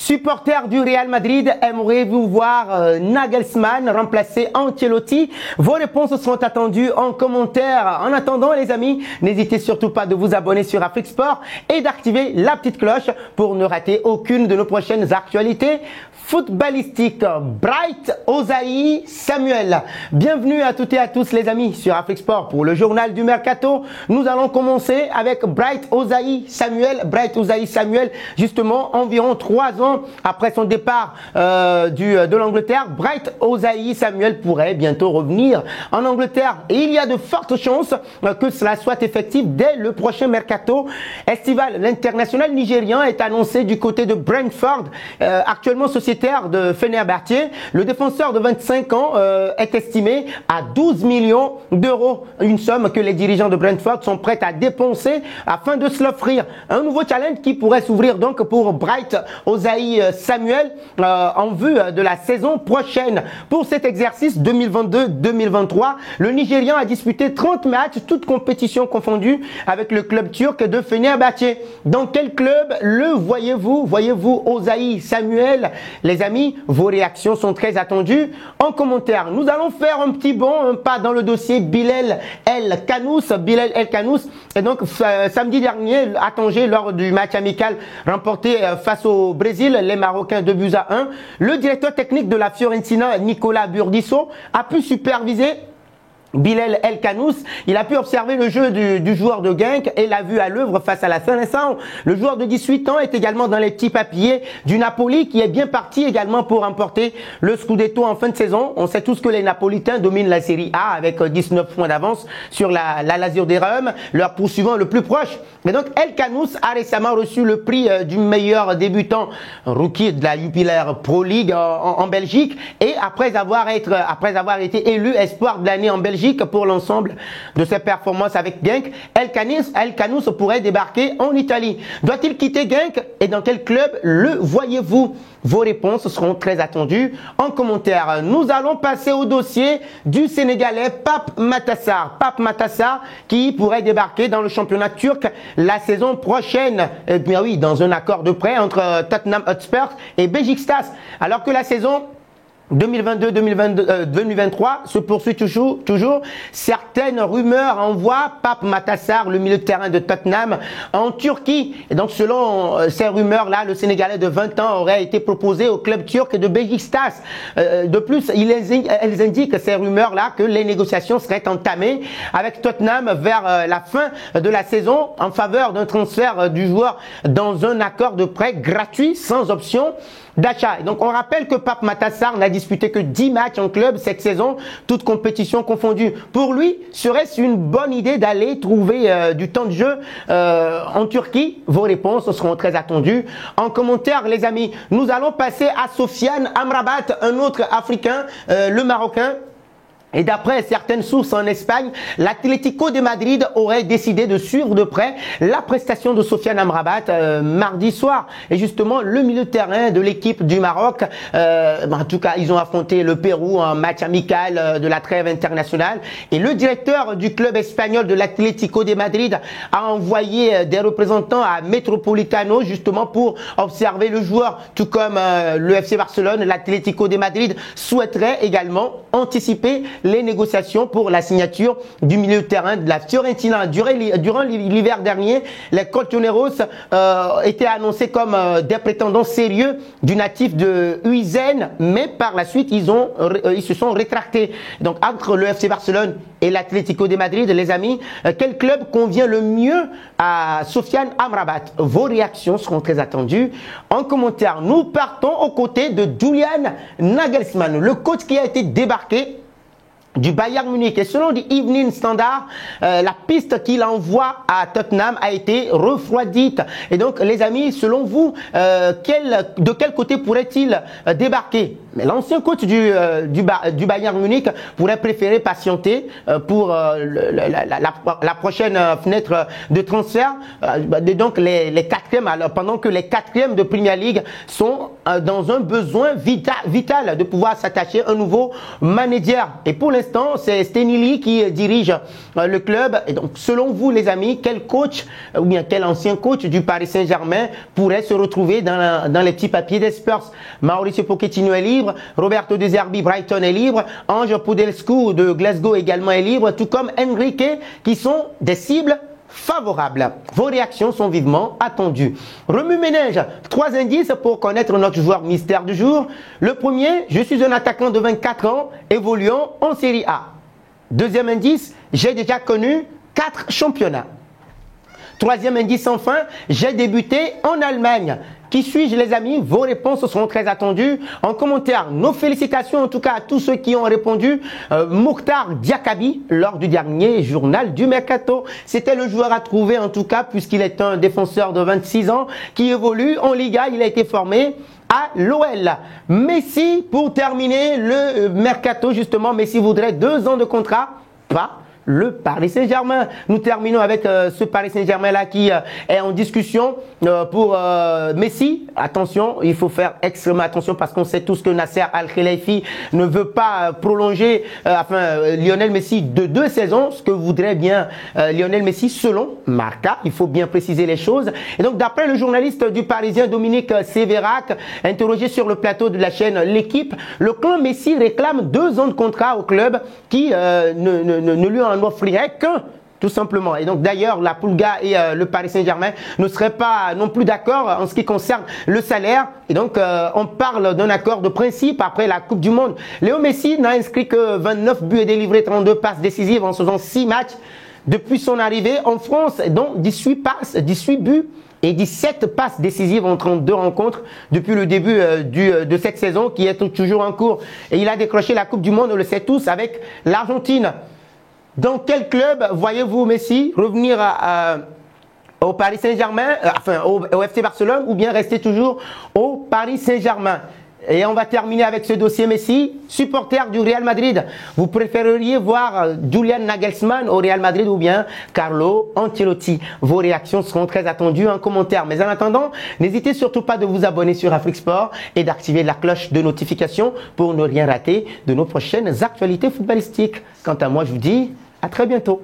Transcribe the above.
Supporters du Real Madrid, aimeriez-vous voir Nagelsmann remplacer Ancelotti? Vos réponses seront attendues en commentaire. En attendant les amis, n'hésitez surtout pas de vous abonner sur Afrique Sport et d'activer la petite cloche pour ne rater aucune de nos prochaines actualités footballistiques. Bright Osayi Samuel. Bienvenue à toutes et à tous les amis sur Afrique Sport pour le journal du Mercato. Nous allons commencer avec Bright Osayi Samuel. Bright Osayi Samuel, justement, environ 3 ans après son départ de l'Angleterre, Bright Osayi Samuel pourrait bientôt revenir en Angleterre. Et il y a de fortes chances que cela soit effectif dès le prochain Mercato estival. L'international nigérian est annoncé du côté de Brentford, actuellement sociétaire de Fenerbahçe. Le défenseur de 25 ans est estimé à 12 millions d'euros, une somme que les dirigeants de Brentford sont prêts à dépenser afin de se l'offrir. Un nouveau challenge qui pourrait s'ouvrir donc pour Bright Osayi Samuel en vue de la saison prochaine. Pour cet exercice 2022-2023, le Nigérian a disputé 30 matchs, toutes compétitions confondues, avec le club turc de Fenerbahçe. Dans quel club le voyez-vous? Voyez-vous Osayi Samuel? Les amis, vos réactions sont très attendues en commentaire. Nous allons faire un petit bond, un pas dans le dossier Bilal El Kannous. Bilal El Kannous est donc samedi dernier à Tanger lors du match amical remporté face au Brésil, les Marocains 2-1. Le directeur technique de la Fiorentina, Nicolas Burdisso, a pu superviser Bilal El Kannous. Il a pu observer le jeu du joueur de Genk et l'a vu à l'œuvre face à la Saint-Vincent. Le joueur de 18 ans est également dans les petits papiers du Napoli qui est bien parti également pour remporter le Scudetto en fin de saison. On sait tous que les Napolitains dominent la Série A avec 19 points d'avance sur la Lazio de Rome, leur poursuivant le plus proche. Et donc El Kannous a récemment reçu le prix du meilleur débutant rookie de la Jupiler Pro League en Belgique, et après avoir été élu espoir de l'année en Belgique pour l'ensemble de ses performances avec Genk, El Kannous pourrait débarquer en Italie. Doit-il quitter Genk et dans quel club le voyez-vous? Vos réponses seront très attendues en commentaire. Nous allons passer au dossier du Sénégalais Pape Matar. Pape Matar qui pourrait débarquer dans le championnat turc la saison prochaine. Eh bien oui, dans un accord de prêt entre Tottenham Hotspur et Beşiktaş. Alors que la saison 2022-2023 se poursuit toujours. Certaines rumeurs envoient Pape Matar, le milieu de terrain de Tottenham, en Turquie. Et donc, selon ces rumeurs-là, le Sénégalais de 20 ans aurait été proposé au club turc de Beşiktaş. De plus, elles indiquent ces rumeurs-là que les négociations seraient entamées avec Tottenham vers la fin de la saison en faveur d'un transfert du joueur dans un accord de prêt gratuit sans option d'achat. Donc on rappelle que Pape Matar n'a disputé que 10 matchs en club cette saison, toutes compétitions confondues. Pour lui, serait-ce une bonne idée d'aller trouver du temps de jeu en Turquie? Vos réponses seront très attendues en commentaire les amis. Nous allons passer à Sofiane Amrabat, un autre Africain, le Marocain. Et d'après certaines sources en Espagne, l'Atlético de Madrid aurait décidé de suivre de près la prestation de Sofiane Amrabat mardi soir. Et justement, le milieu de terrain de l'équipe du Maroc, en tout cas, ils ont affronté le Pérou en match amical de la trêve internationale. Et le directeur du club espagnol de l'Atlético de Madrid a envoyé des représentants à Metropolitano justement pour observer le joueur, tout comme le FC Barcelone. L'Atlético de Madrid souhaiterait également anticiper les négociations pour la signature du milieu de terrain de la Fiorentina. Durant l'hiver dernier, les Colchoneros étaient annoncés comme des prétendants sérieux du natif de Uisen, mais par la suite, ils se sont rétractés. Donc, entre le FC Barcelone et l'Atlético de Madrid, les amis, quel club convient le mieux à Sofiane Amrabat? Vos réactions seront très attendues en commentaire. Nous partons aux côtés de Julian Nagelsmann, le coach qui a été débarqué du Bayern Munich. Et selon The Evening Standard, la piste qu'il envoie à Tottenham a été refroidite. Et donc, les amis, selon vous, de quel côté pourrait-il débarquer? Mais l'ancien coach du Bayern Munich pourrait préférer patienter pour la prochaine fenêtre de transfert. Donc, les quatrièmes, alors, pendant que les quatrièmes de Premier League sont dans un besoin vital de pouvoir s'attacher à un nouveau manager. Et pour l'instant, c'est Stenili qui dirige le club. Et donc, selon vous, les amis, quel coach ou bien quel ancien coach du Paris Saint-Germain pourrait se retrouver dans les petits papiers des Spurs? Mauricio Pochettino est libre, Roberto De Zerbi, Brighton est libre, Ange Postecoglou de Glasgow également est libre, tout comme Enrique, qui sont des cibles favorables. Vos réactions sont vivement attendues. Remue-ménage, 3 indices pour connaître notre joueur mystère du jour. Le premier, je suis un attaquant de 24 ans, évoluant en Série A. Deuxième indice, j'ai déjà connu 4 championnats. Troisième indice enfin, j'ai débuté en Allemagne. Qui suis-je les amis? Vos réponses seront très attendues. En commentaire, nos félicitations en tout cas à tous ceux qui ont répondu. Mokhtar Diakabi lors du dernier journal du Mercato. C'était le joueur à trouver en tout cas puisqu'il est un défenseur de 26 ans qui évolue en Liga. Il a été formé à l'OL. Messi, pour terminer le Mercato justement, Messi voudrait 2 ans de contrat. Pas le Paris Saint-Germain. Nous terminons avec ce Paris Saint-Germain là qui est en discussion pour Messi. Attention, il faut faire extrêmement attention parce qu'on sait tous que Nasser Al-Khelaifi ne veut pas prolonger Lionel Messi de 2 saisons, ce que voudrait bien Lionel Messi selon Marca. Il faut bien préciser les choses. Et donc d'après le journaliste du Parisien Dominique Sévérac, interrogé sur le plateau de la chaîne L'équipe, le clan Messi réclame 2 ans de contrat au club qui ne lui en offrirait qu'un, tout simplement. Et donc d'ailleurs, la Pulga et le Paris Saint-Germain ne seraient pas non plus d'accord en ce qui concerne le salaire. Et donc on parle d'un accord de principe après la Coupe du Monde. Léo Messi n'a inscrit que 29 buts et délivré 32 passes décisives en faisant 6 matchs depuis son arrivée en France, dont 18 passes, 18 buts et 17 passes décisives en 32 rencontres depuis le début de cette saison qui est toujours en cours. Et il a décroché la Coupe du Monde, on le sait tous, avec l'Argentine. Dans quel club voyez-vous Messi revenir au Paris Saint-Germain, au FC Barcelone, ou bien rester toujours au Paris Saint-Germain? Et on va terminer avec ce dossier Messi. Supporter du Real Madrid, vous préféreriez voir Julian Nagelsmann au Real Madrid ou bien Carlo Ancelotti? Vos réactions seront très attendues en commentaire. Mais en attendant, n'hésitez surtout pas de vous abonner sur Afrique Sport et d'activer la cloche de notification pour ne rien rater de nos prochaines actualités footballistiques. Quant à moi, je vous dis à très bientôt.